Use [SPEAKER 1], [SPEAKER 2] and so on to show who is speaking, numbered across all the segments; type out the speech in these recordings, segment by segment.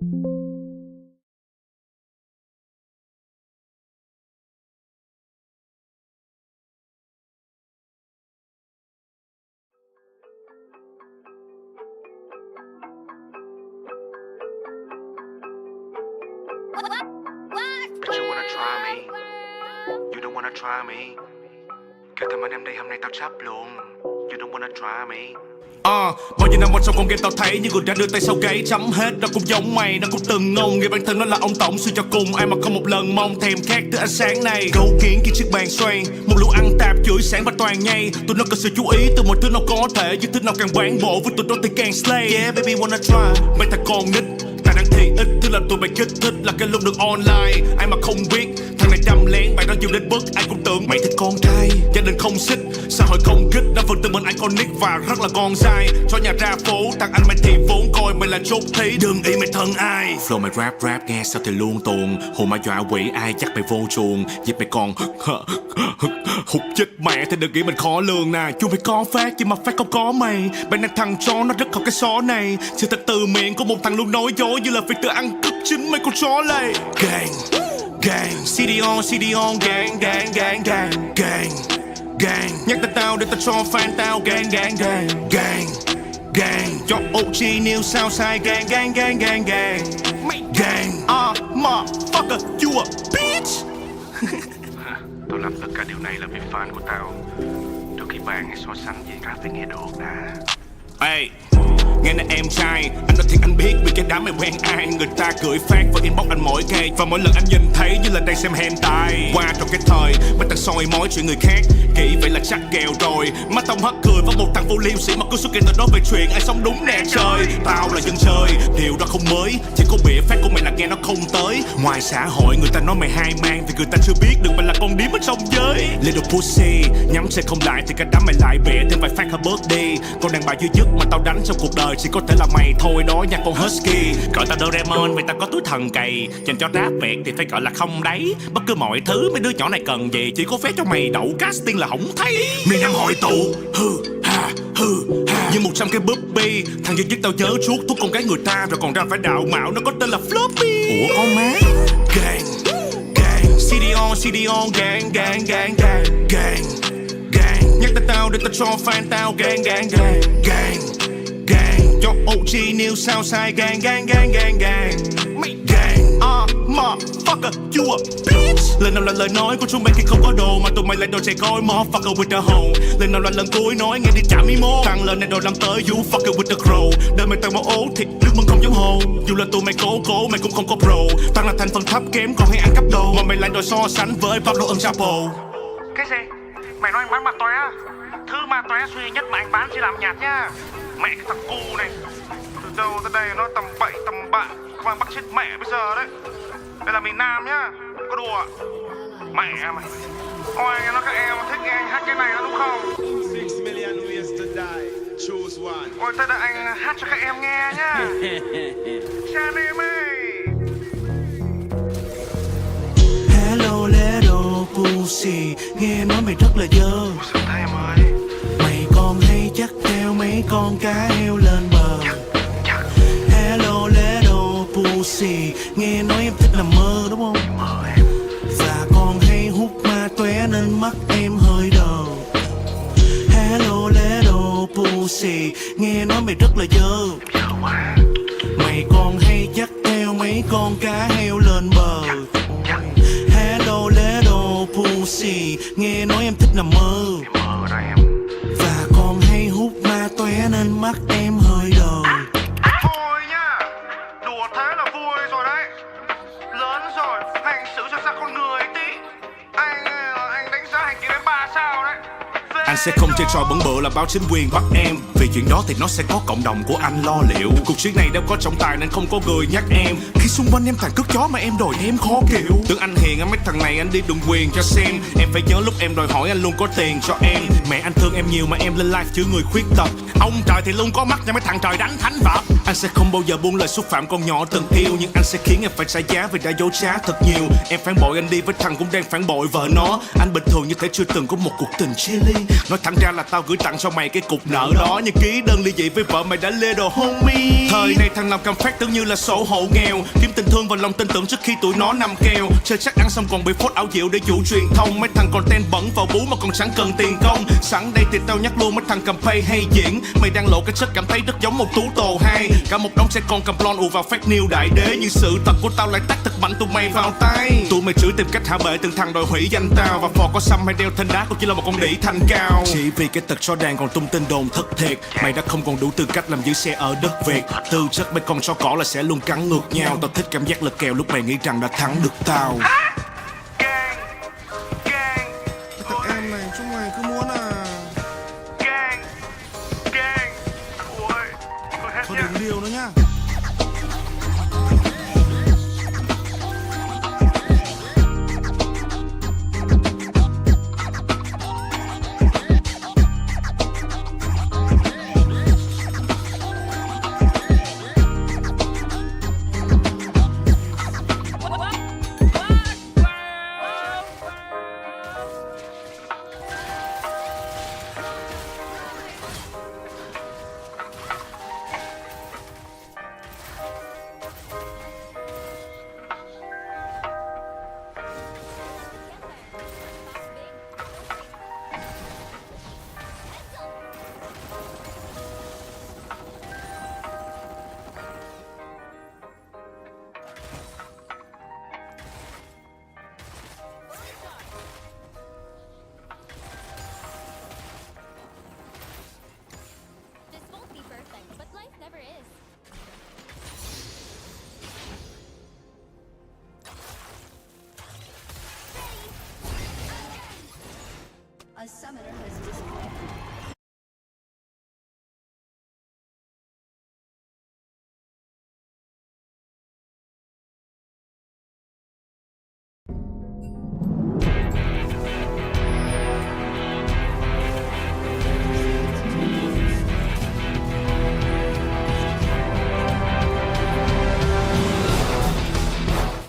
[SPEAKER 1] Bet you wanna try me. You don't wanna try me. Kể từ mấy năm đây hôm nay tao chấp luôn. You don't wanna try me. Bao nhiêu năm qua trong con game tao thấy những người đã đưa tay sau gáy chấm hết. Nó cũng giống mày, nó cũng từng ngông. Nghe bản thân nó là ông tổng suy cho cùng. Ai mà không một lần mong thèm khát từ ánh sáng này. Gấu kiến kia chiếc bàn xoay, một lũ ăn tạp chửi sáng và toàn nhây. Tụi nó cần sự chú ý từ mọi thứ nó có thể. Những thứ nào càng bán bộ với tụi nó thì càng slay. Yeah baby wanna try. Mày thằng con nít tài năng thì ít, thứ làm tụi mày kích thích là cái lúc được online. Ai mà không biết thằng này đâm lén bạn nó nhiều đến bức. Ai cũng tưởng mày thích con trai, gia đình không xích, xã hội không kích. Đa phần từ mình iconic và rất là con dai. Cho nhà ra phố, thằng anh mày thì vốn coi mày là chốt thí. Đừng ý mày thân ai. Flow mày rap nghe sao thì luôn tuồng. Hồn ma dọa quỷ ai chắc mày vô chuồng. Dịp mày còn hụt chết mẹ thì đừng nghĩ mình khó lường nè. Chú mày có phát nhưng mà phát không có mày. Bạn đang thằng chó nó rất học cái xó này. Sự thật từ miệng của một thằng luôn nói dối như là việc tự ăn cướp chính mấy con chó lầy. Gang gang, CD on, gang gang gang gang gang gang. Nhắc tới tao để tao cho fan tao gang gang gang gang gang. Cho OG nêu sao sai gang gang gang gang gang gang. Motherfucker, you a bitch. Tao làm tất cả điều này là vì fan của tao. Trước khi bàn hay so sánh gì ra phải nghe được đã. Ê, nghe nè em trai, anh nói thiệt anh biết vì cái đám mày quen ai. Người ta gửi phát và inbox anh mỗi ngày. Và mỗi lần anh nhìn thấy như là đang xem hentai. Qua trong cái thời mấy thằng soi mói chuyện người khác. Nghĩ vậy là chắc kèo rồi. Má tông hất cười với một thằng vô liêm sĩ mà cứ xuất hiện tao nói về chuyện ai sống đúng nè trời. Tao là dân chơi, điều đó không mới. Chỉ có bịa phát của mày là nghe nó không tới. Ngoài xã hội người ta nói mày hai mang vì người ta chưa biết được mày là con điếm ở trong giới. Little pussy, nhắm xe không lại thì cả đám mày lại bịa thêm vài phát hơi bớt đi. Con đàn bà duy nhất mà tao đánh trong cuộc đời chỉ có thể là mày thôi đó nha con husky. Gọi tao Doraemon vì tao có túi thần cày. Dành cho rap Việt thì phải gọi là không đấy. Bất cứ mọi thứ mấy đứa nhỏ này cần gì chỉ có phép cho mày đậu casting là không thấy. Miền Nam hội tụ hư ha như 100 cái búp bi. Thằng duy nhất tao nhớ chuốt thuốc con gái người ta rồi còn ra phải đạo mạo nó có tên là Floppy. Ủa con má. Gang gang, CD on, gang gang gang gang gang gang. Nhắc tới tao để tao cho fan tao gang gang gang gang gang. Cho OG nêu sao sai gang gang gang gang gang gang. Motherfucker, you a bitch. Lần nào là lời nói của chúng mày khi không có đồ mà tụi mày lại đồ chạy coi motherfucker with the hoe. Lần nào là lần cuối nói nghe đi trả mi mô. Thằng lần này đồ làm tới you fucker with the crow. Đời mày tao mà ố thịt nước mừng không giống hồ. Dù là tụi mày cố mày cũng không có pro. Thằng là thành phần thấp kém còn hay ăn cắp đồ. Mà mày lại đòi so sánh với Pablo Chapo. Cái gì? Mày nói anh bán mặt tóe á? Thứ ma tóe duy nhất mà anh bán chỉ làm nhạt nhá. Mẹ cái thằng cu này. Từ đâu tới đây nó tầm bậy tầm bạ. Các bạn bắt chết mẹ bây giờ đấy. Đây là miền Nam nhá. Có đùa. Mẹ mày. Ôi nó các em thích nghe anh hát cái này đó đúng không?
[SPEAKER 2] 6 million ways to die. Choose one.
[SPEAKER 1] Ôi thế là anh hát cho các em nghe nhá. Cha đi mày.
[SPEAKER 3] Hello little pussy, nghe nói mày rất là dơ.
[SPEAKER 1] Sao thế em ơi?
[SPEAKER 3] Mày còn hay chắc theo mấy con cá heo lên bờ. Hello little pussy, nghe nói em thích nằm mơ đúng không?
[SPEAKER 1] Mơ em.
[SPEAKER 3] Và còn hay hút ma tóe nên mắt em hơi đờ. Hello little pussy, nghe nói mày rất là dơ.
[SPEAKER 1] Dơ quá.
[SPEAKER 3] Mày còn hay chắc theo mấy con cá heo lên bờ. Hello little pussy, nghe nói em thích nằm mơ.
[SPEAKER 1] Em mơ đó em.
[SPEAKER 3] Và còn hay hút ma tóe nên mắt em hơi đờ.
[SPEAKER 1] Thôi nhá. Đùa thế là vui rồi đấy. Lớn rồi, hành xử cho ra con người tí. Anh đánh giá hành kiến đến 3 sao đấy. Anh sẽ không chơi trò bẩn bựa là báo chính quyền bắt em. Vì chuyện đó thì nó sẽ có cộng đồng của anh lo liệu. Cuộc chiến này đâu có trọng tài nên không có người nhắc em. Khi xung quanh em thằng cướp chó mà em đòi em khó chịu. Tưởng anh hiền mấy thằng này anh đi đừng quyền cho xem. Em phải nhớ lúc em đòi hỏi anh luôn có tiền cho em. Mẹ anh thương em nhiều mà em lên live chứ người khuyết tật. Ông trời thì luôn có mắt cho mấy thằng trời đánh thánh vật.
[SPEAKER 3] Anh sẽ không bao giờ buông lời xúc phạm con nhỏ từng yêu, nhưng anh sẽ khiến em phải trả giá vì đã dối trá thật nhiều. Em phản bội anh đi với thằng cũng đang phản bội vợ nó. Anh bình thường như thể chưa từng có một cuộc tình chia ly. Nói thẳng ra là tao gửi tặng cho mày cái cục nợ đó, như ký đơn ly dị với vợ mày đã lê đồ homie. Thời này thằng nào cầm phát tưởng như là sổ hộ nghèo, kiếm tình thương và lòng tin tưởng trước khi tụi nó nằm kèo. Chơi chắc ăn xong còn bị phốt ảo diệu để dụ truyền thông. Mấy thằng còn ten bẩn vào bú mà còn chẳng cần tiền công. Sẵn đây thì tao nhắc luôn mấy thằng cầm pay hay diễn, mày đang lộ cái chất cảm thấy rất giống một tú tổ hai. Cả một đống trẻ con cầm blon ù vào fake news đại đế, nhưng sự thật của tao lại tắt thật mạnh tụi mày vào tay. Tụi mày chửi tìm cách hạ bệ từng thằng đòi hủy danh tao, và phò có xăm hay đeo thanh đá cũng chỉ là một con đĩ thanh cao. Chỉ vì cái tật chó đàn còn tung tin đồn thất thiệt, mày đã không còn đủ tư cách làm giữ xe ở đất Việt. Tư chất mấy con chó cỏ là sẽ luôn cắn ngược nhau. Tao thích cảm giác lật kèo lúc mày nghĩ rằng đã thắng được tao. Thằng em này chúng mày cứ muốn à? Thôi đừng liều nữa nhá.
[SPEAKER 4] A summoner has disconnected.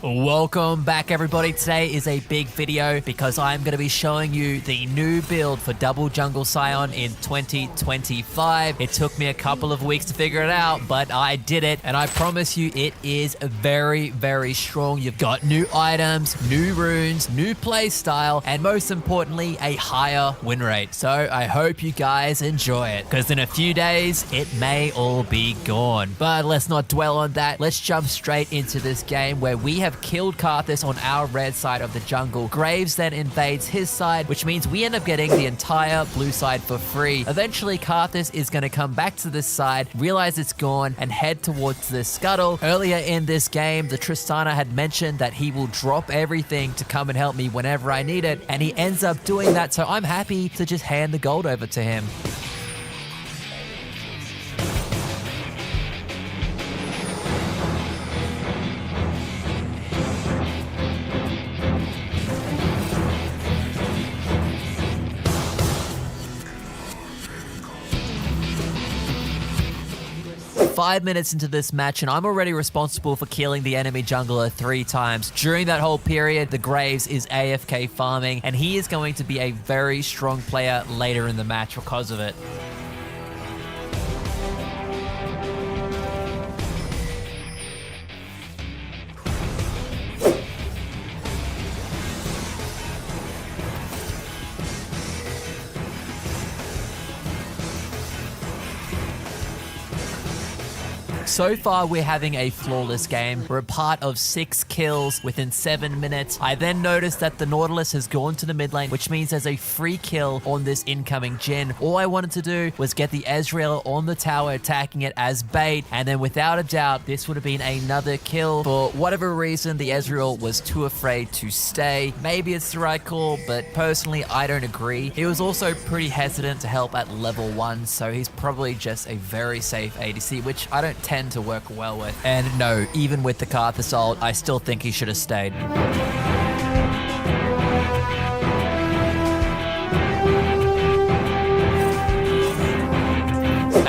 [SPEAKER 5] Welcome back everybody. Today is a big video because I'm going to be showing you the new build for Double Jungle Scion in 2025. It took me a couple of weeks to figure it out, but I did it, and I promise you it is very, very strong. You've got new items, new runes, new play style, and most importantly, a higher win rate. So I hope you guys enjoy it, because in a few days, it may all be gone. But let's not dwell on that. Let's jump straight into this game where we have killed Karthus on our red side of the jungle. Graves then invades his side, which means we end up getting the entire blue side for free. Eventually, Karthus is going to come back to this side, realize it's gone, and head towards this scuttle. Earlier in this game, the Tristana had mentioned that he will drop everything to come and help me whenever I need it, and he ends up doing that, so I'm happy to just hand the gold over to him. 5 minutes into this match and I'm already responsible for killing the enemy jungler 3 times. During that whole period, the Graves is AFK farming, and he is going to be a very strong player later in the match because of it. So far, we're having a flawless game. We're a part of 6 kills within 7 minutes. I then noticed that the Nautilus has gone to the mid lane, which means there's a free kill on this incoming Jhin. All I wanted to do was get the Ezreal on the tower, attacking it as bait, and then without a doubt, this would have been another kill. For whatever reason, the Ezreal was too afraid to stay. Maybe it's the right call, but personally, I don't agree. He was also pretty hesitant to help at level 1, so he's probably just a very safe ADC, which I don't tend to work well with. And no, even with the Karthus ult, I still think he should have stayed.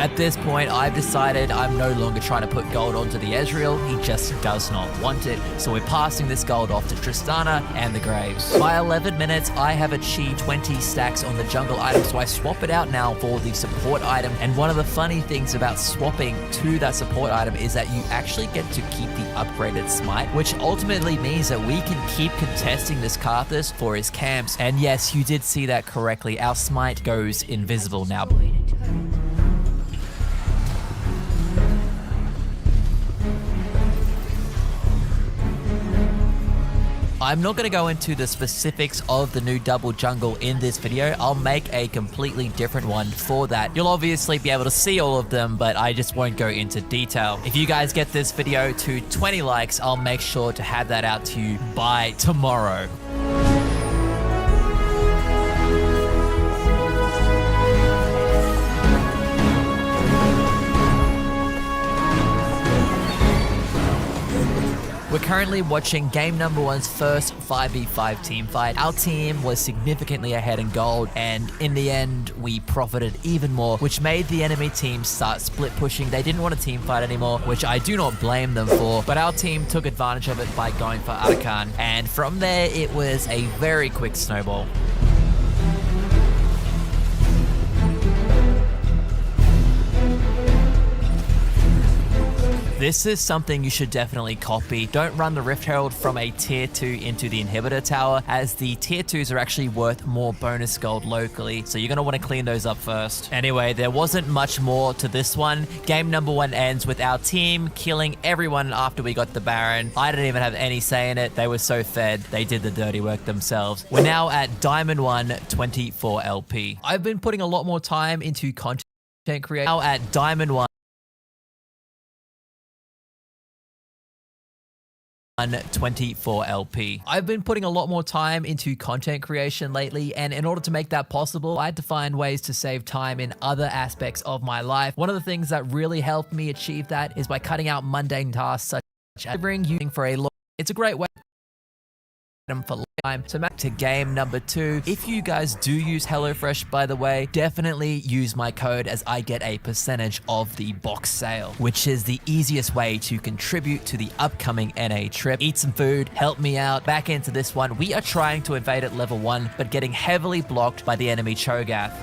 [SPEAKER 5] At this point, I've decided I'm no longer trying to put gold onto the Ezreal. He just does not want it. So we're passing this gold off to Tristana and the Graves. By 11 minutes, I have achieved 20 stacks on the jungle item, so I swap it out now for the support item. And one of the funny things about swapping to that support item is that you actually get to keep the upgraded smite, which ultimately means that we can keep contesting this Karthus for his camps. And yes, you did see that correctly. Our smite goes invisible now. I'm not going to go into the specifics of the new double jungle in this video. I'll make a completely different one for that. You'll obviously be able to see all of them, but I just won't go into detail. If you guys get this video to 20 likes, I'll make sure to have that out to you by tomorrow. We're currently watching game number 1's first 5v5 team fight. Our team was significantly ahead in gold, and in the end, we profited even more, which made the enemy team start split pushing. They didn't want a team fight anymore, which I do not blame them for, but our team took advantage of it by going for Arakan, and from there, it was a very quick snowball. This is something you should definitely copy. Don't run the Rift Herald from a tier 2 into the inhibitor tower, as the tier 2s are actually worth more bonus gold locally, so you're going to want to clean those up first. Anyway, there wasn't much more to this one. Game number 1 ends with our team killing everyone after we got the Baron. I didn't even have any say in it. They were so fed, they did the dirty work themselves. We're now at Diamond 1, 24 LP. I've been putting a lot more time into content creation. Now at Diamond 1, 24 LP. I've been putting a lot more time into content creation lately, and in order to make that possible, I had to find ways to save time in other aspects of my life. One of the things that really helped me achieve that is by cutting out mundane tasks such as using for a lot. It's a great way for time. So back to game number 2. If you guys do use HelloFresh, by the way, definitely use my code, as I get a percentage of the box sale, which is the easiest way to contribute to the upcoming NA trip. Eat some food, help me out. Back into this one, we are trying to invade at level 1, but getting heavily blocked by the enemy Cho'Gath.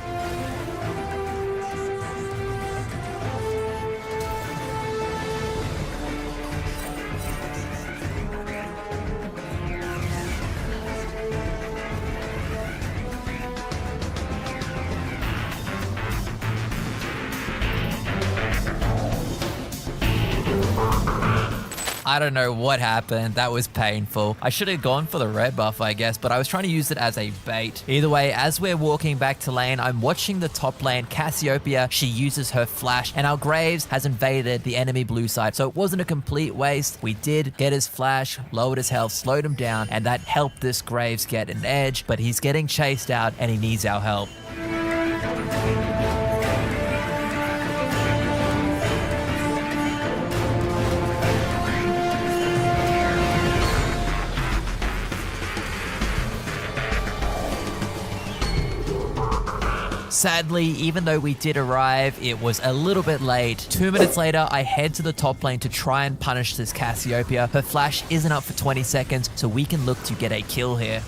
[SPEAKER 5] I don't know what happened. That was painful. I should have gone for the red buff, I guess, but I was trying to use it as a bait. Either way, as we're walking back to lane, I'm watching the top lane, Cassiopeia. She uses her flash, and our Graves has invaded the enemy blue side, so it wasn't a complete waste. We did get his flash, lowered his health, slowed him down, and that helped this Graves get an edge, but he's getting chased out, and he needs our help. Sadly, even though we did arrive, it was a little bit late. 2 minutes later, I head to the top lane to try and punish this Cassiopeia. Her flash isn't up for 20 seconds, so we can look to get a kill here.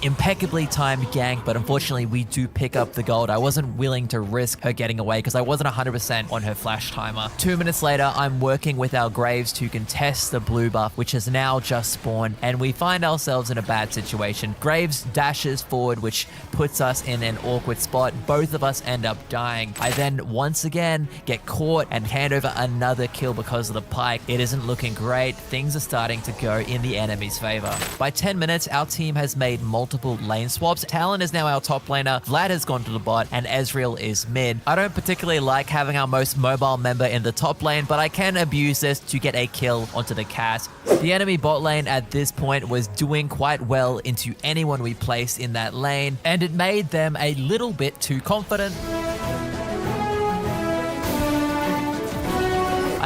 [SPEAKER 5] Impeccably timed gank, but unfortunately we do pick up the gold. I wasn't willing to risk her getting away because I wasn't 100% on her flash timer. 2 minutes later, I'm working with our Graves to contest the blue buff, which has now just spawned, and we find ourselves in a bad situation. Graves dashes forward, which puts us in an awkward spot. Both of us end up dying. I then once again get caught and hand over another kill because of the pike. It isn't looking great. Things are starting to go in the enemy's favor. By 10 minutes, our team has made multiple lane swaps. Talon is now our top laner, Vlad has gone to the bot, and Ezreal is mid. I don't particularly like having our most mobile member in the top lane, but I can abuse this to get a kill onto the Cass. The enemy bot lane at this point was doing quite well into anyone we placed in that lane, and it made them a little bit too confident.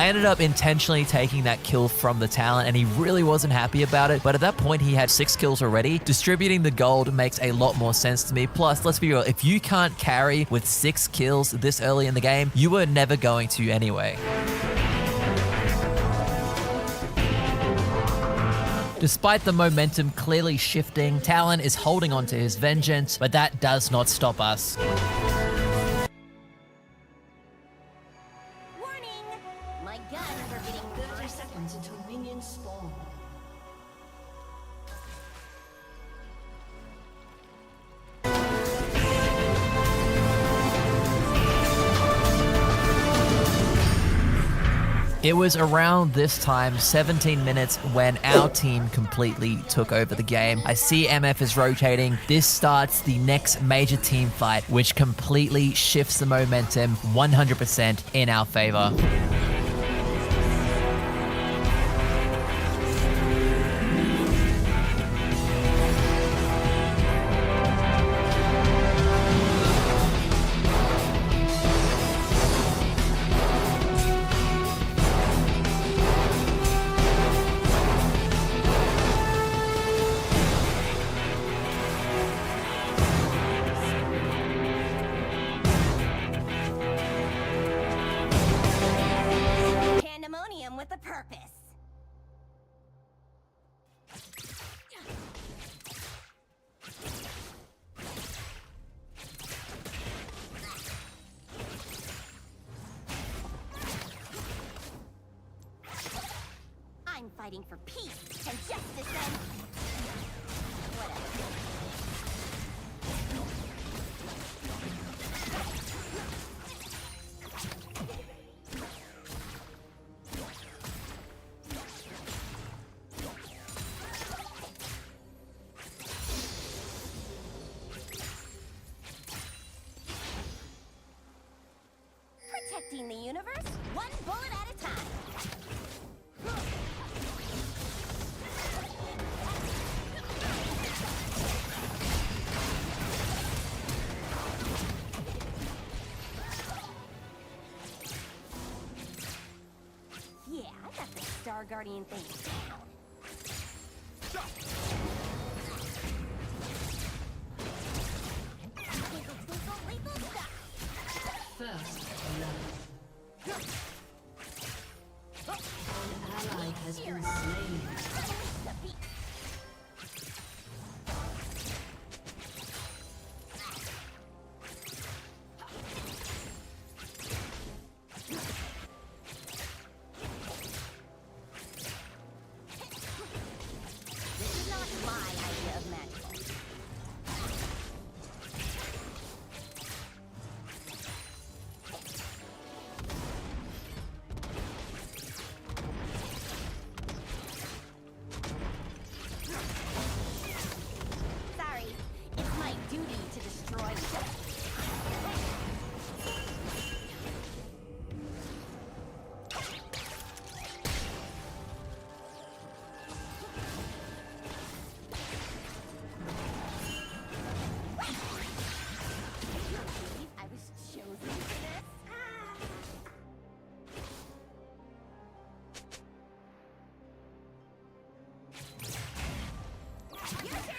[SPEAKER 5] I ended up intentionally taking that kill from the Talon, and he really wasn't happy about it. But at that point, he had 6 kills already. Distributing the gold makes a lot more sense to me. Plus, let's be real, if you can't carry with 6 kills this early in the game, you were never going to anyway. Despite the momentum clearly shifting, Talon is holding on to his vengeance, but that does not stop us.
[SPEAKER 4] Warning! My guns are getting 30 seconds until minions spawn.
[SPEAKER 5] It was around this time, 17 minutes, when our team completely took over the game. I see MF is rotating. This starts the next major team fight, which completely shifts the momentum 100% in our favor.
[SPEAKER 4] Pandemonium with a purpose. I'm fighting for peace and justice and whatever. Protecting the universe, one bullet at a time. Yeah, I got the Star Guardian thing down. Twinkle, twinkle, little star.
[SPEAKER 6] First love. An ally has been slain.
[SPEAKER 4] The beat. This is not my idea of magical. Sorry, it's my duty to destroy you. I was chosen for this. Your turn.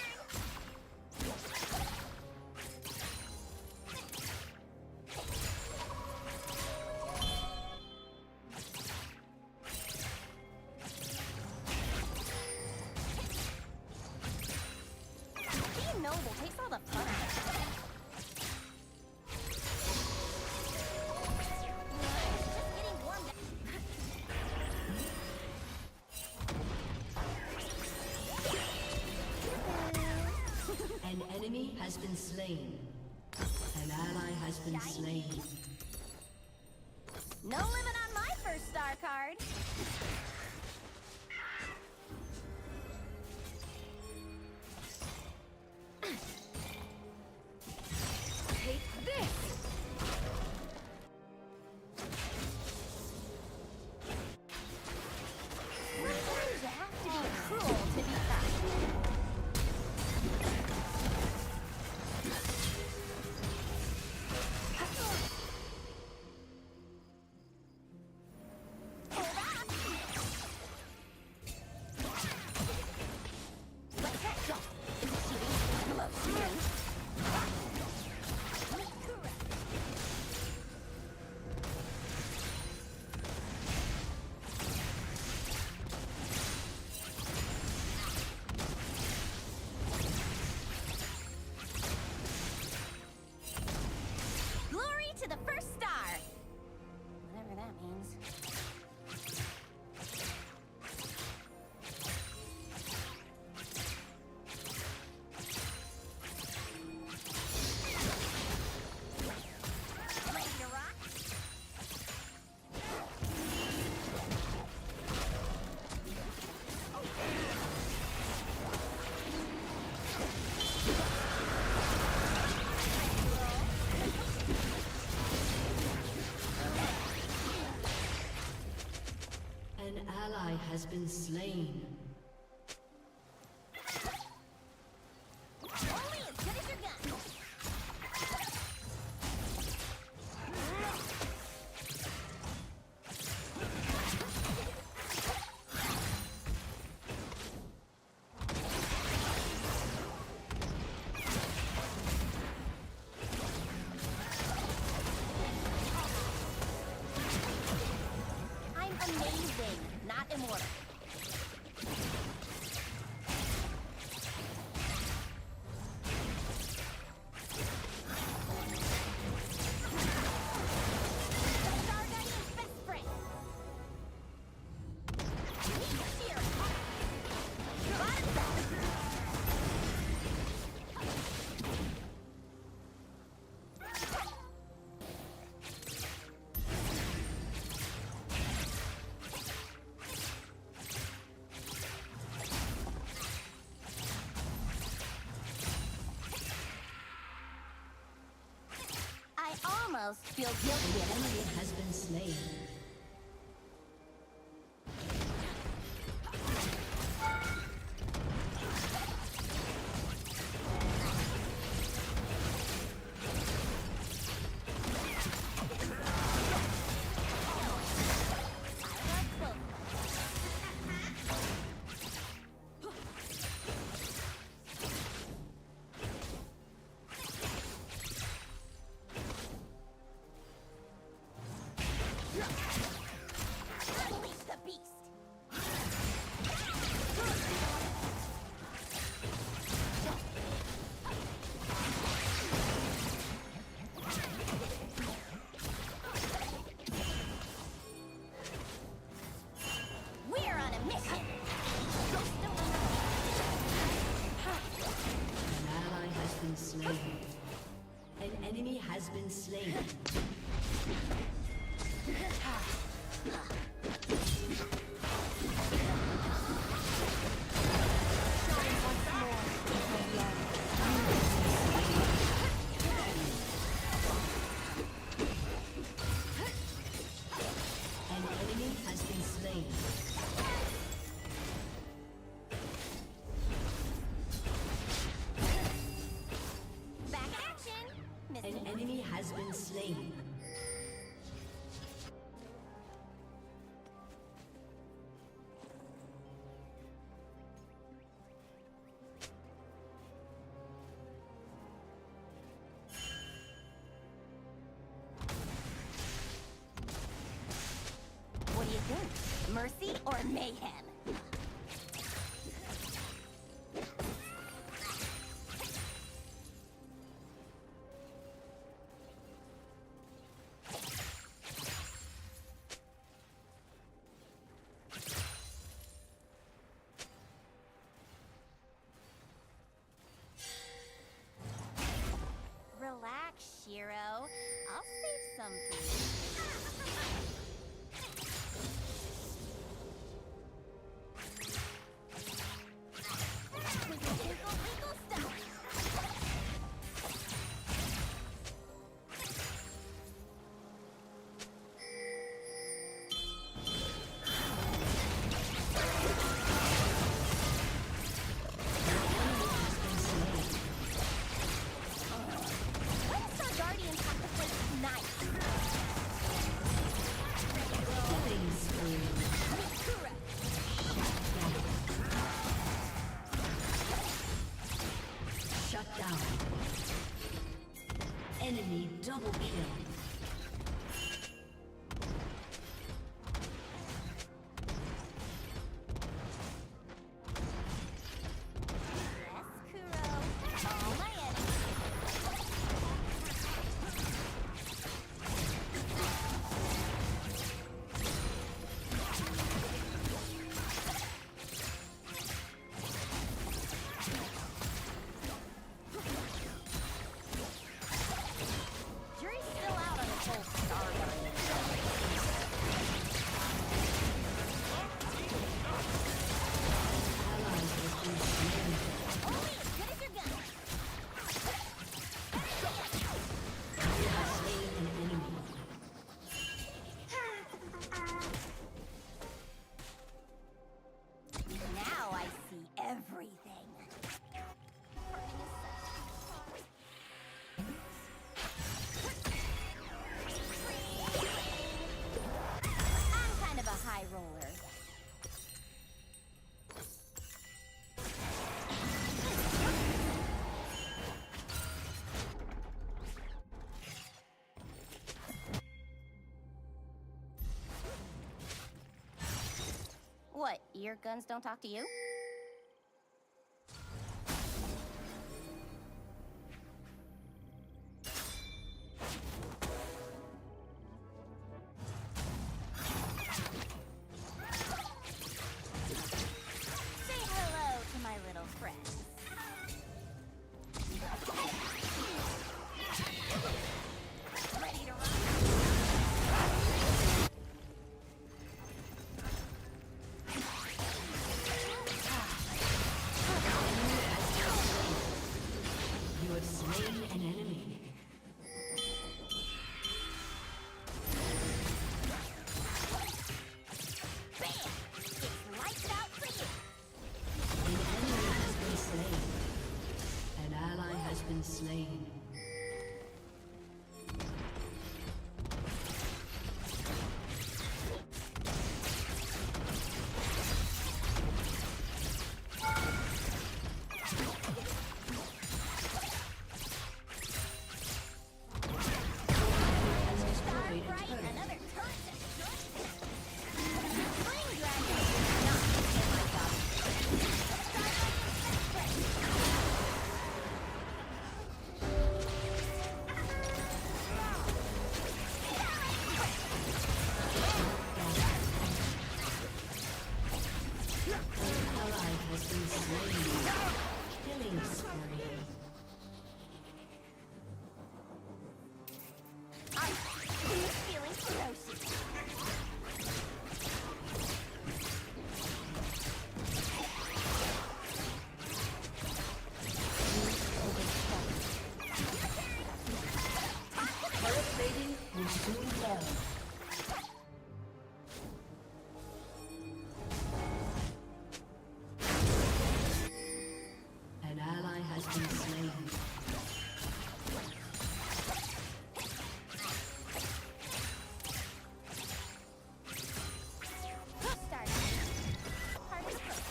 [SPEAKER 4] Being noble takes all the fun out of it. Just getting warmed up.
[SPEAKER 6] An enemy has been slain. An ally has been slain.
[SPEAKER 4] No limit on my first star card. Take this. Sometimes you have to be cruel to be kind.
[SPEAKER 6] has been slain.
[SPEAKER 4] Only as good as your gun. I'm amazing, not immortal. Star Guardian's best friend. Here. Bottom up. I almost feel guilty.
[SPEAKER 6] An enemy has been slain.
[SPEAKER 4] Unleash the beast. We're on a mission.
[SPEAKER 6] An ally has been slain. An enemy has been slain. An enemy has been slain.
[SPEAKER 4] Back in action.
[SPEAKER 6] An
[SPEAKER 4] Missing.
[SPEAKER 6] enemy has been slain.
[SPEAKER 4] What do you think? Mercy or mayhem? Relax, Shiro. I'll save some for you. Twinkle, twinkle, twinkle, stuff. Why does our guardians have to play nice?
[SPEAKER 6] Killing spree.
[SPEAKER 4] Mikura.
[SPEAKER 6] Shut down. Enemy double kill.
[SPEAKER 4] Yes, Kuro. All my enemies. Jury's still
[SPEAKER 7] Your guns don't talk to you? Say hello to my little friends. Ready to run?
[SPEAKER 6] You have slain an enemy.
[SPEAKER 7] Bam! It's lights out for you!
[SPEAKER 6] An enemy has been slain. An ally has been slain. Has destroyed a
[SPEAKER 7] Right,
[SPEAKER 6] turret.
[SPEAKER 7] another turret destroyed. Flame dragon is not in my job.
[SPEAKER 6] An ally has been slain. Killing spree.
[SPEAKER 7] I'm feeling ferocious.
[SPEAKER 6] Turret plating will soon fall. An ally has been slain.
[SPEAKER 7] Start. Hardest first.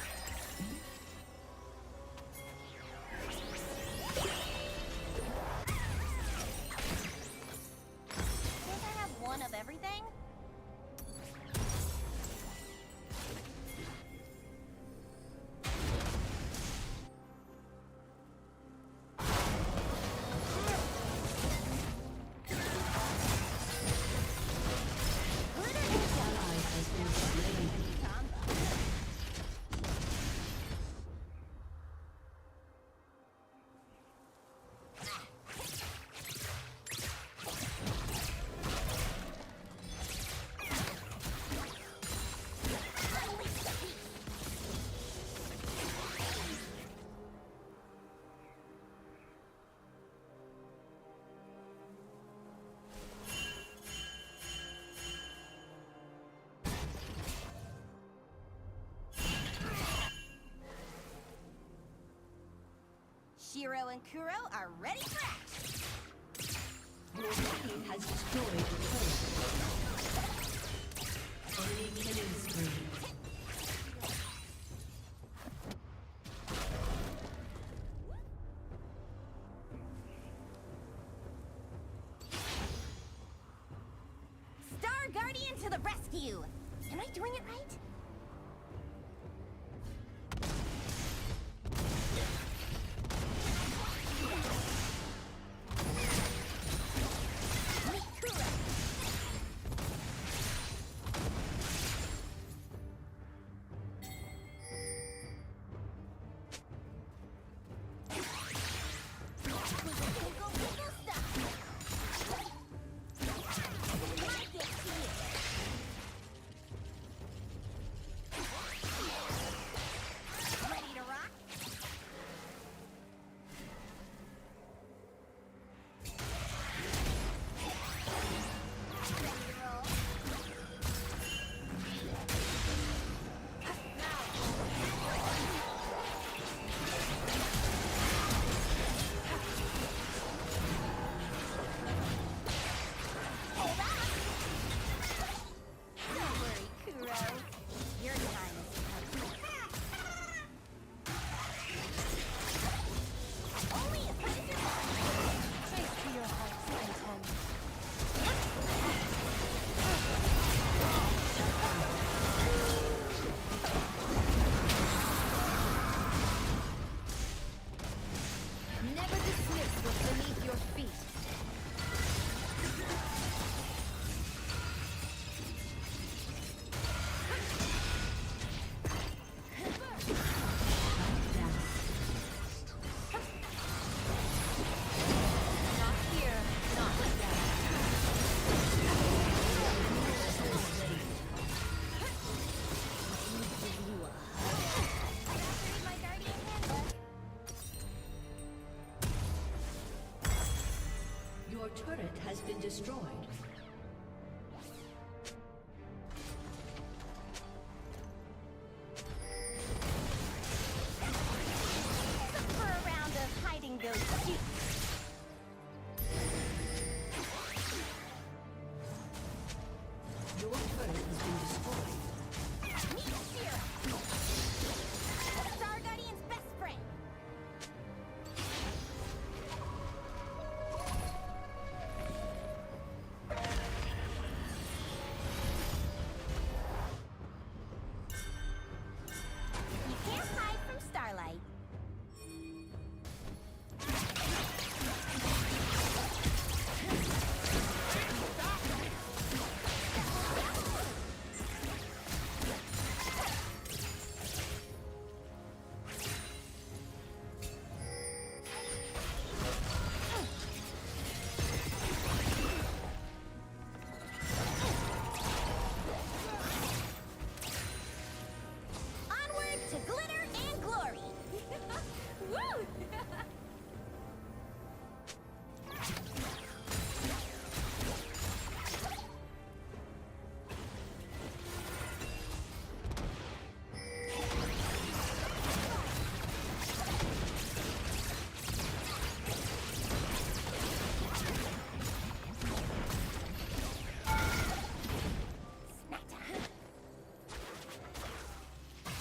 [SPEAKER 7] Think I have one of everything?
[SPEAKER 6] Ally has been slain.
[SPEAKER 7] Combo. Shiro and Kuro are ready for action.
[SPEAKER 6] Your team has destroyed a turret. Enemy killing spree.
[SPEAKER 7] Star Guardian to the rescue! Am I doing it right? Meet Kuro. Wiggle, wiggle, stop. My gift to you.
[SPEAKER 6] turret has been destroyed.
[SPEAKER 7] For a round of hiding those cute.
[SPEAKER 6] Your turret has been destroyed.
[SPEAKER 7] Meet Shira! Star Guardian's best friend! You can't hide from starlight. Onward to glitter and glory! Woo!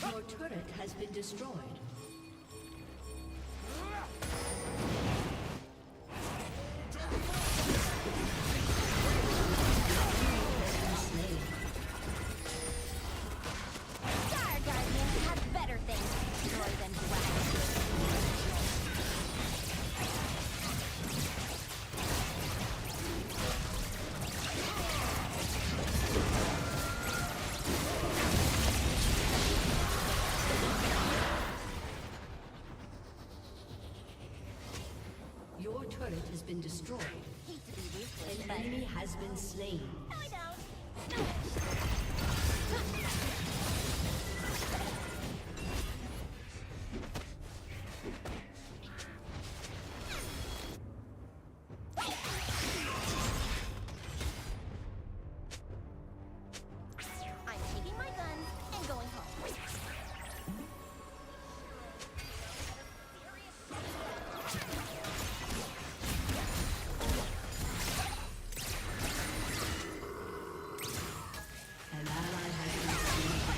[SPEAKER 6] Your turret has been destroyed.
[SPEAKER 7] Star Guardians have better things to destroy than dragons.
[SPEAKER 6] Your turret has been destroyed.
[SPEAKER 7] Hate to be ruthless,
[SPEAKER 6] An
[SPEAKER 7] but
[SPEAKER 6] enemy has been slain.
[SPEAKER 7] no, I don't. I'm taking my guns and going home.
[SPEAKER 6] An ally has been slain.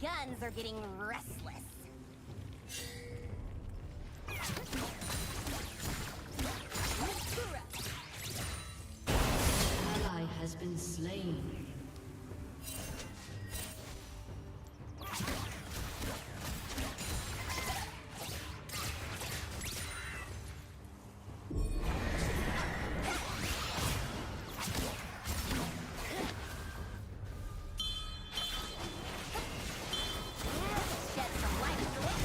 [SPEAKER 7] guns are getting restless.
[SPEAKER 6] Ally has been slain.
[SPEAKER 7] Shed some light into it.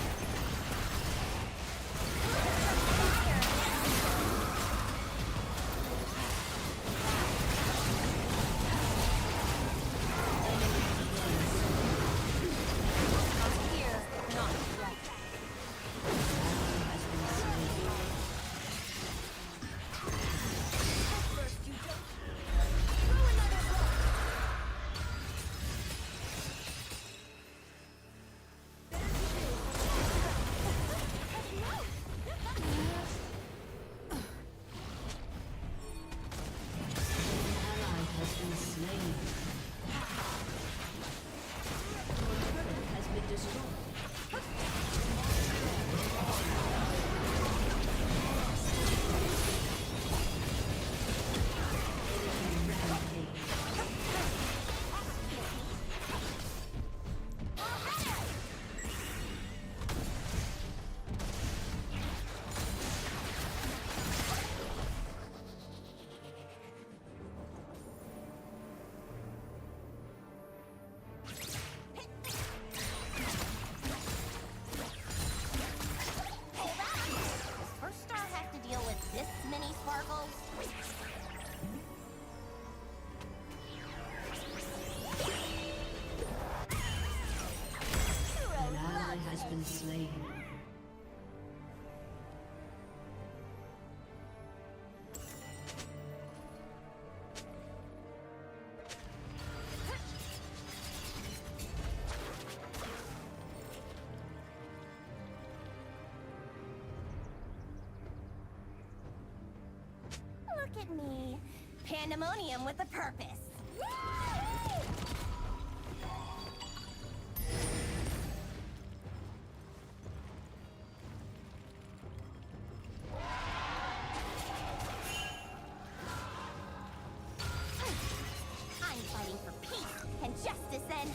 [SPEAKER 7] Here, not yet. First you don't. Throw another blow.
[SPEAKER 6] Ally has been slain. Your turret has been destroyed.
[SPEAKER 7] Hold on. Does First Star have to deal with this many sparkles?
[SPEAKER 6] An ally has been slain.
[SPEAKER 7] Look at me. Pandemonium with a purpose. I'm fighting for peace and justice and...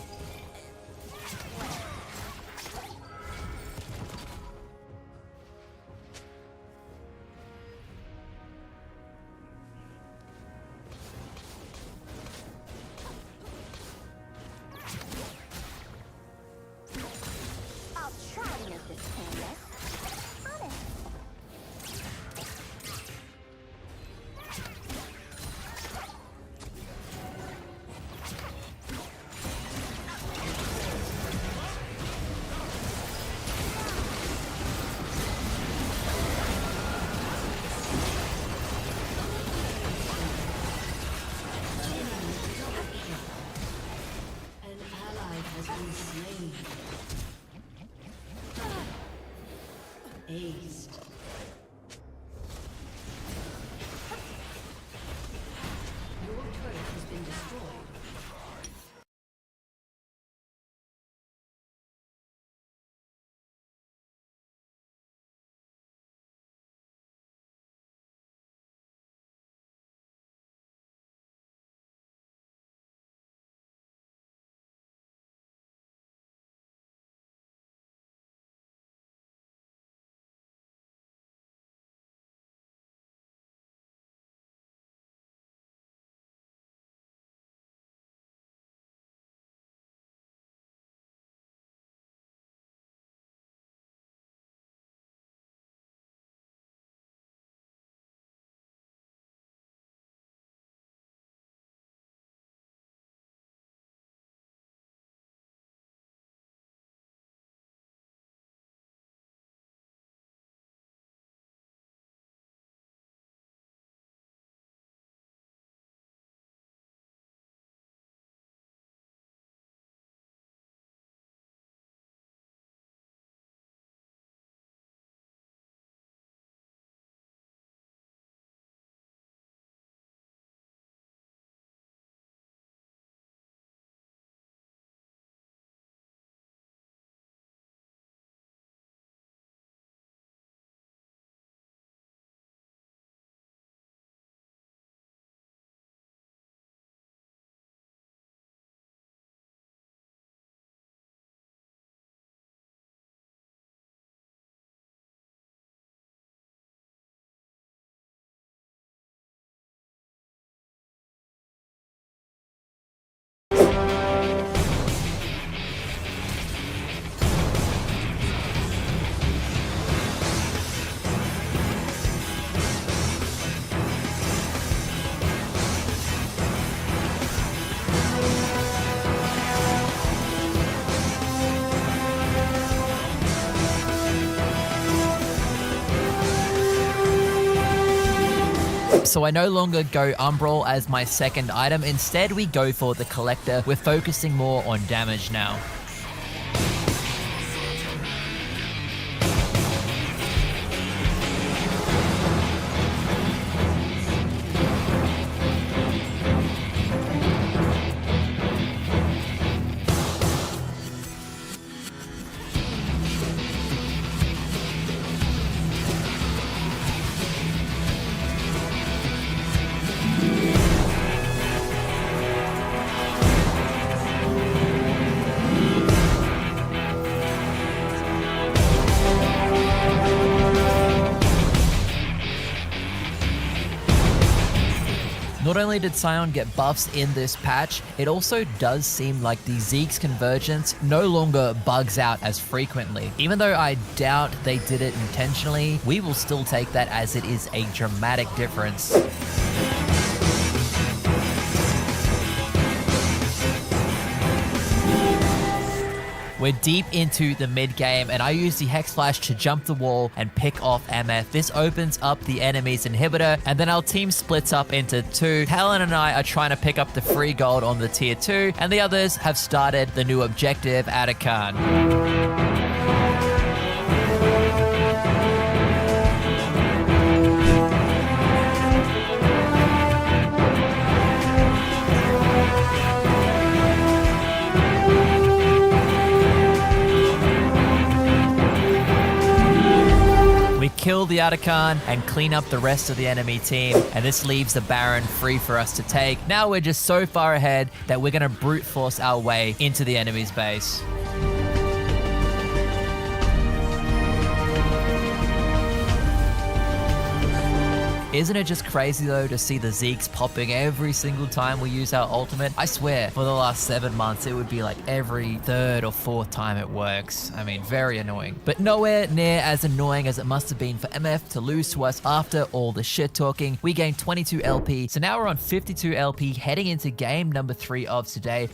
[SPEAKER 5] So I no longer go Umbral as my second item. Instead, we go for the Collector. We're focusing more on damage now. Not only did Sion get buffs in this patch, it also does seem like the Zeke's convergence no longer bugs out as frequently. Even though I doubt they did it intentionally, we will still take that as it is a dramatic difference. We're deep into the mid game and I use the Hex Flash to jump the wall and pick off MF. This opens up the enemy's inhibitor and then our team splits up into two. Helen and I are trying to pick up the free gold on the tier 2 and the others have started the new objective, Atakan. Kill the Atakan and clean up the rest of the enemy team, and this leaves the Baron free for us to take. Now we're just so far ahead that we're going to brute force our way into the enemy's base. Isn't it just crazy though to see the Zeeks popping every single time we use our ultimate? I swear, for the last 7 months, it would be like every third or fourth time it works. I mean, very annoying. But nowhere near as annoying as it must have been for MF to lose to us after all the shit talking. We gained 22 LP, so now we're on 52 LP heading into game number 3 of today,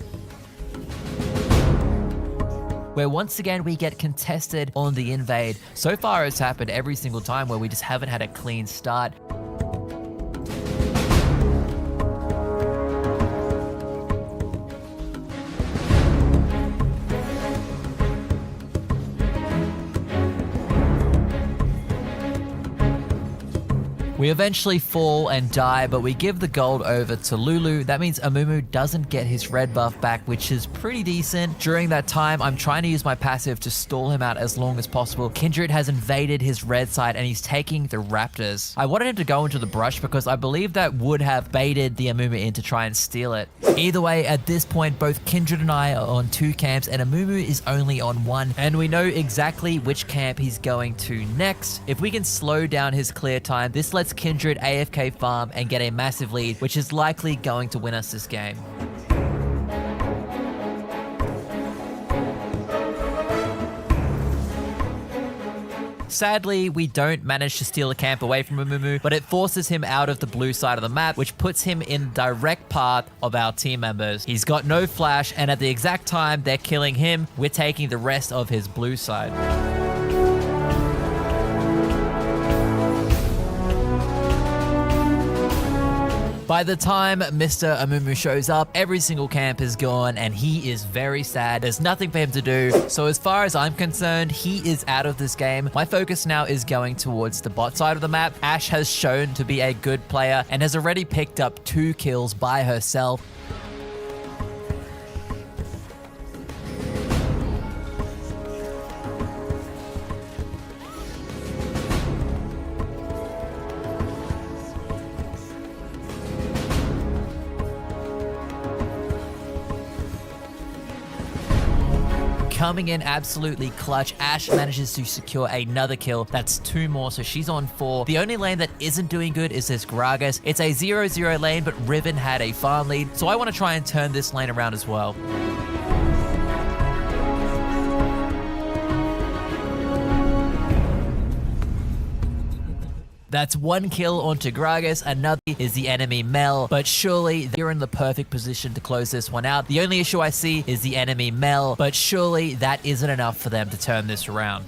[SPEAKER 5] where once again we get contested on the invade. So far it's happened every single time where we just haven't had a clean start. We eventually fall and die, but we give the gold over to Lulu. That means Amumu doesn't get his red buff back, which is pretty decent. During that time, I'm trying to use my passive to stall him out as long as possible. Kindred has invaded his red side and he's taking the Raptors. I wanted him to go into the brush because I believe that would have baited the Amumu in to try and steal it. Either way, at this point, both Kindred and I are on 2 camps and Amumu is only on 1, and we know exactly which camp he's going to next. If we can slow down his clear time, this lets Kindred AFK farm and get a massive lead, which is likely going to win us this game. Sadly, we don't manage to steal a camp away from Amumu, but it forces him out of the blue side of the map, which puts him in direct path of our team members. He's got no flash, and at the exact time they're killing him, we're taking the rest of his blue side. By the time Mr. Amumu shows up, every single camp is gone and he is very sad. There's nothing for him to do. So as far as I'm concerned, he is out of this game. My focus now is going towards the bot side of the map. Ashe has shown to be a good player and has already picked up 2 kills by herself. Coming in absolutely clutch, Ashe manages to secure another kill. That's 2 more, so she's on 4. The only lane that isn't doing good is this Gragas. It's a 0-0 lane, but Riven had a farm lead, so I want to try and turn this lane around as well. That's 1 kill onto Gragas, another is the enemy Mel, but surely they're in the perfect position to close this one out. The only issue I see is the enemy Mel, but surely that isn't enough for them to turn this around.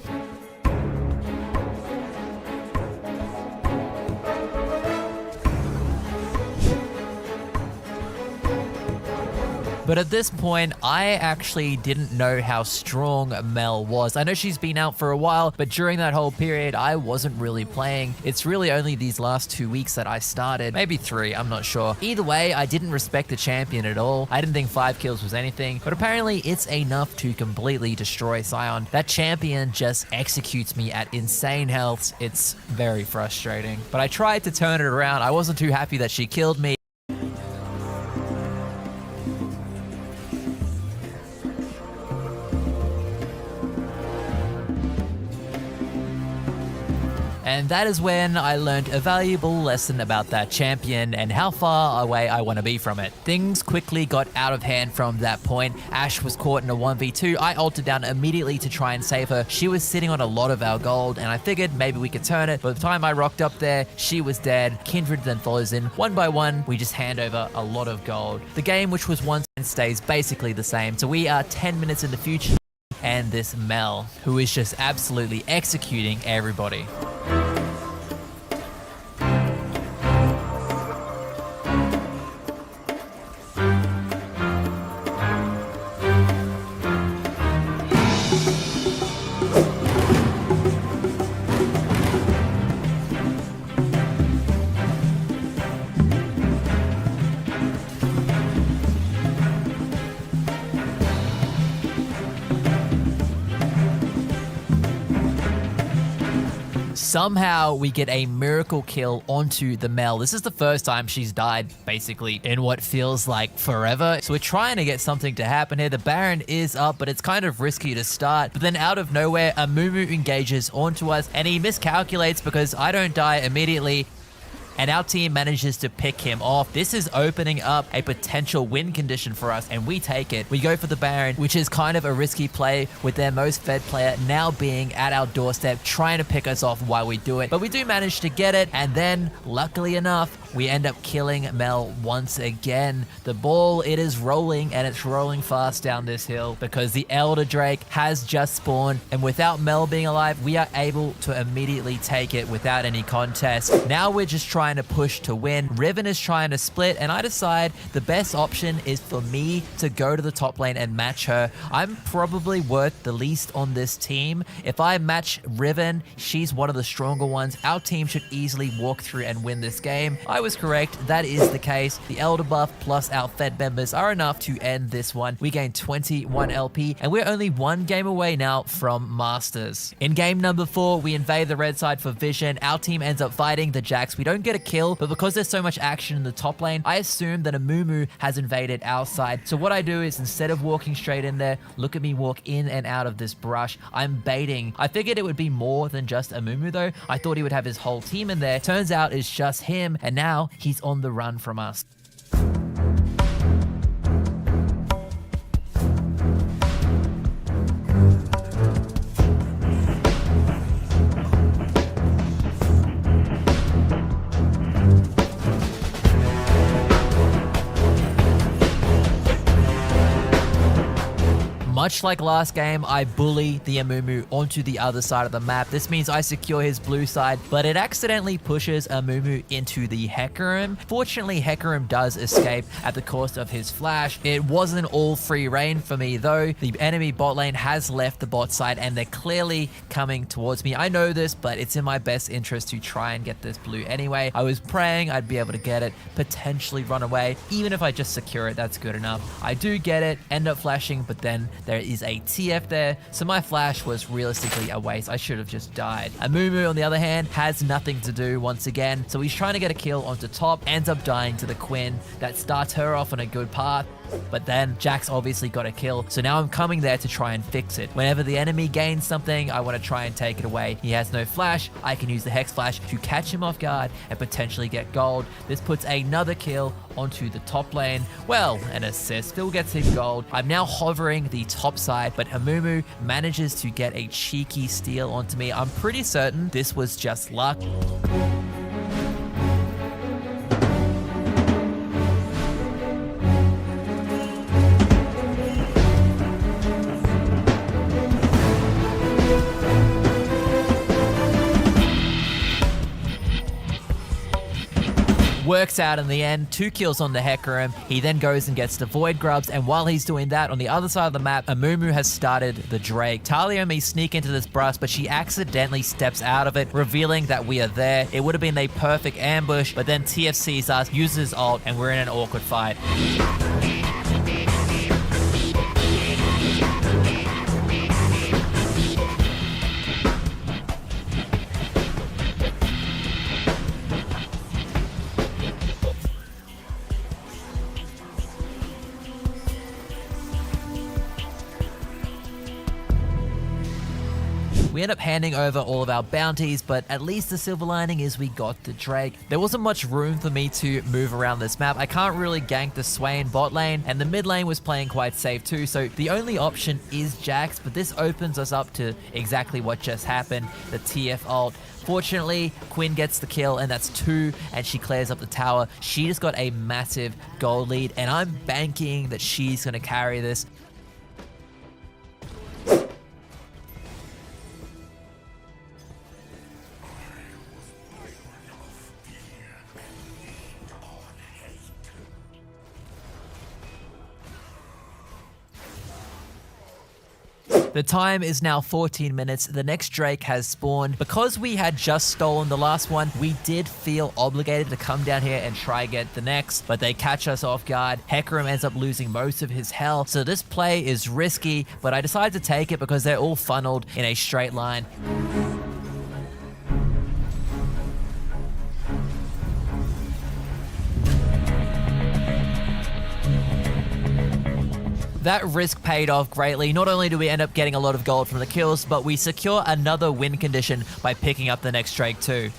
[SPEAKER 5] But at this point, I actually didn't know how strong Mel was. I know she's been out for a while, but during that whole period, I wasn't really playing. It's really only these last 2 weeks that I started, maybe 3, I'm not sure. Either way, I didn't respect the champion at all. I didn't think 5 kills was anything, but apparently it's enough to completely destroy Sion. That champion just executes me at insane healths. It's very frustrating. But I tried to turn it around. I wasn't too happy that she killed me. And that is when I learned a valuable lesson about that champion and how far away I want to be from it. Things quickly got out of hand from that point. Ashe was caught in a 1v2. I ulted down immediately to try and save her. She was sitting on a lot of our gold, and I figured maybe we could turn it. By the time I rocked up there, she was dead. Kindred then follows in. One by one, we just hand over a lot of gold. The game, which was once and stays basically the same. So we are 10 minutes in the future, and this Mel, who is just absolutely executing everybody. Somehow we get a miracle kill onto the Mel. This is the first time she's died, basically, in what feels like forever. So we're trying to get something to happen here. The Baron is up, but it's kind of risky to start. But then out of nowhere, a Mumu engages onto us, and he miscalculates because I don't die immediately. And our team manages to pick him off. This is opening up a potential win condition for us, and we take it. We go for the Baron, which is kind of a risky play with their most fed player now being at our doorstep, trying to pick us off while we do it. But we do manage to get it, and then, luckily enough, we end up killing Mel once again. The ball, it is rolling, and it's rolling fast down this hill because the Elder Drake has just spawned, and without Mel being alive, we are able to immediately take it without any contest. Now we're just trying to push to win. Riven is trying to split, and I decide the best option is for me to go to the top lane and match her. I'm probably worth the least on this team. If I match Riven, she's one of the stronger ones. Our team should easily walk through and win this game. I was correct. That is the case. The Elder buff plus our Fed members are enough to end this one. We gain 21 LP, and we're only 1 game away now from Masters. In game number 4, we invade the red side for Vision. Our team ends up fighting the Jax. We don't get a kill, but because there's so much action in the top lane, I assume that a Mumu has invaded our side. So what I do is, instead of walking straight in there, look at me walk in and out of this brush. I'm baiting. I figured it would be more than just a Mumu though. I thought he would have his whole team in there. Turns out it's just him, and now he's on the run from us. Much like last game, I bully the Amumu onto the other side of the map. This means I secure his blue side, but it accidentally pushes Amumu into the Hecarim. Fortunately, Hecarim does escape at the cost of his flash. It wasn't all free reign for me though. The enemy bot lane has left the bot side, and they're clearly coming towards me. I know this, but it's in my best interest to try and get this blue anyway. I was praying I'd be able to get it, potentially run away. Even if I just secure it, that's good enough. I do get it, end up flashing, but then there is a TF there, so my flash was realistically a waste. I should have just died. Amumu, on the other hand, has nothing to do once again, so he's trying to get a kill onto top, ends up dying to the Quinn. That starts her off on a good path. But then Jax obviously got a kill, so now I'm coming there to try and fix it. Whenever the enemy gains something, I want to try and take it away. He has no flash. I can use the Hex Flash to catch him off guard and potentially get gold. This puts another kill onto the top lane. Well, an assist still gets him gold. I'm now hovering the top side, but Amumu manages to get a cheeky steal onto me. I'm pretty certain this was just luck. Works out in the end, 2 kills on the Hecarim. He then goes and gets the Void Grubs, and while he's doing that, on the other side of the map, Amumu has started the Drake. Talia may sneak into this brush, but she accidentally steps out of it, revealing that we are there. It would have been a perfect ambush, but then TF sees us, uses ult, and we're in an awkward fight. We end up handing over all of our bounties, but at least the silver lining is we got the Drake. There wasn't much room for me to move around this map. I can't really gank the Swain bot lane, and the mid lane was playing quite safe too, so the only option is Jax, but this opens us up to exactly what just happened, the TF ult. Fortunately, Quinn gets the kill, and that's 2, and she clears up the tower. She just got a massive gold lead, and I'm banking that she's going to carry this. The time is now 14 minutes. The next Drake has spawned. Because we had just stolen the last one, we did feel obligated to come down here and try get the next, but they catch us off guard. Hecarim ends up losing most of his health, so this play is risky, but I decided to take it because they're all funneled in a straight line. That risk paid off greatly. Not only do we end up getting a lot of gold from the kills, but we secure another win condition by picking up the next Drake too.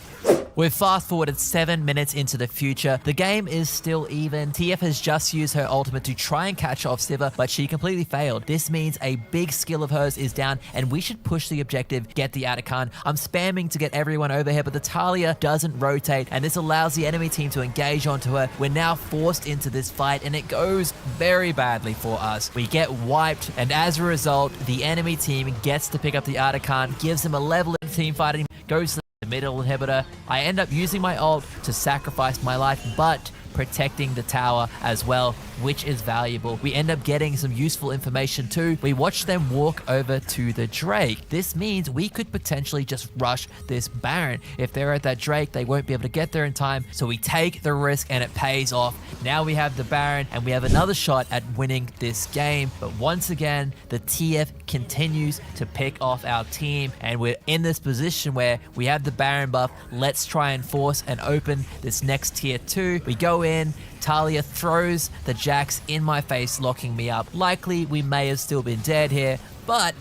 [SPEAKER 5] We've fast forwarded 7 minutes into the future. The game is still even. TF has just used her ultimate to try and catch off Sivir, but she completely failed. This means a big skill of hers is down, and we should push the objective, get the Atakan. I'm spamming to get everyone over here, but the Talia doesn't rotate, and this allows the enemy team to engage onto her. We're now forced into this fight, and it goes very badly for us. We get wiped, and as a result, the enemy team gets to pick up the Atakan, gives him a level in team fighting, goes to the middle inhibitor. I end up using my ult to sacrifice my life, but protecting the tower as well, which is valuable. We end up getting some useful information too. We watch them walk over to the Drake. This means we could potentially just rush this Baron. If they're at that Drake, they won't be able to get there in time, so we take the risk and it pays off. Now we have the Baron and we have another shot at winning this game, but once again, the TF continues to pick off our team, and we're in this position where we have the Baron buff. Let's try and force and open this next tier 2. We go in, Talia throws the Jax in my face, locking me up. Likely we may have still been dead here, but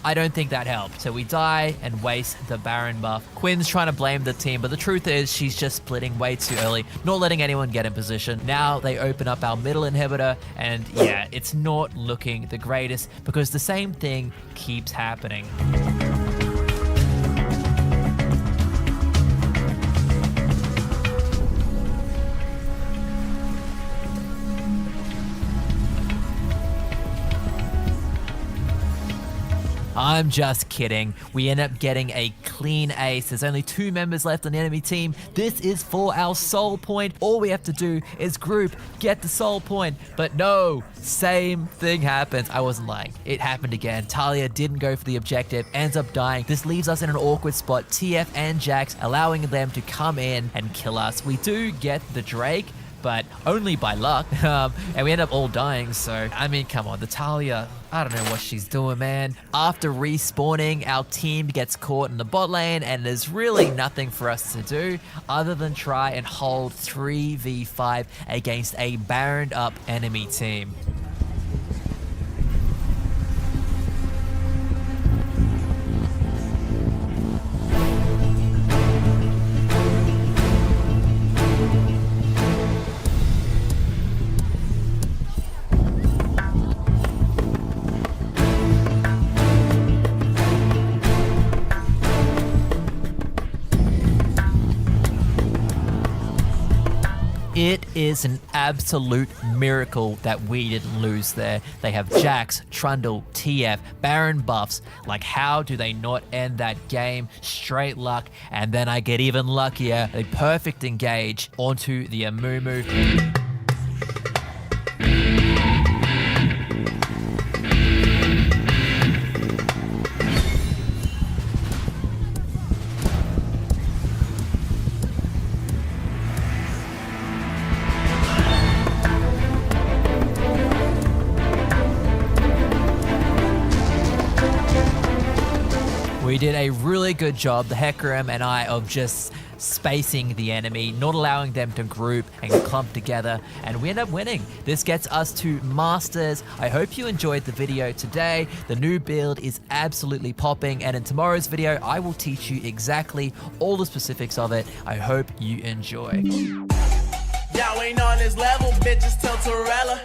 [SPEAKER 5] I don't think that helped. So we die and waste the Baron buff. Quinn's trying to blame the team, but the truth is she's just splitting way too early, not letting anyone get in position. Now they open up our middle inhibitor, and yeah, it's not looking the greatest because the same thing keeps happening. I'm just kidding. We end up getting a clean ace. There's only 2 members left on the enemy team. This is for our soul point. All we have to do is group, get the soul point. But no, same thing happens. I wasn't lying. It happened again. Talia didn't go for the objective, ends up dying. This leaves us in an awkward spot. TF and Jax allowing them to come in and kill us. We do get the Drake, but only by luck, and we end up all dying, so, I mean, come on, the Talia, I don't know what she's doing, man. After respawning, our team gets caught in the bot lane, and there's really nothing for us to do other than try and hold 3v5 against a Baroned up enemy team. It is an absolute miracle that we didn't lose there. They have Jax, Trundle, TF, Baron buffs. Like, how do they not end that game? Straight luck. And then I get even luckier. A perfect engage onto the Amumu. We did a really good job, the Hecarim and I, of just spacing the enemy, not allowing them to group and clump together, and we end up winning. This gets us to Masters. I hope you enjoyed the video today. The new build is absolutely popping, and in tomorrow's video, I will teach you exactly all the specifics of it. I hope you enjoy.
[SPEAKER 8] Y'all ain't on this level, bitches tell Torella.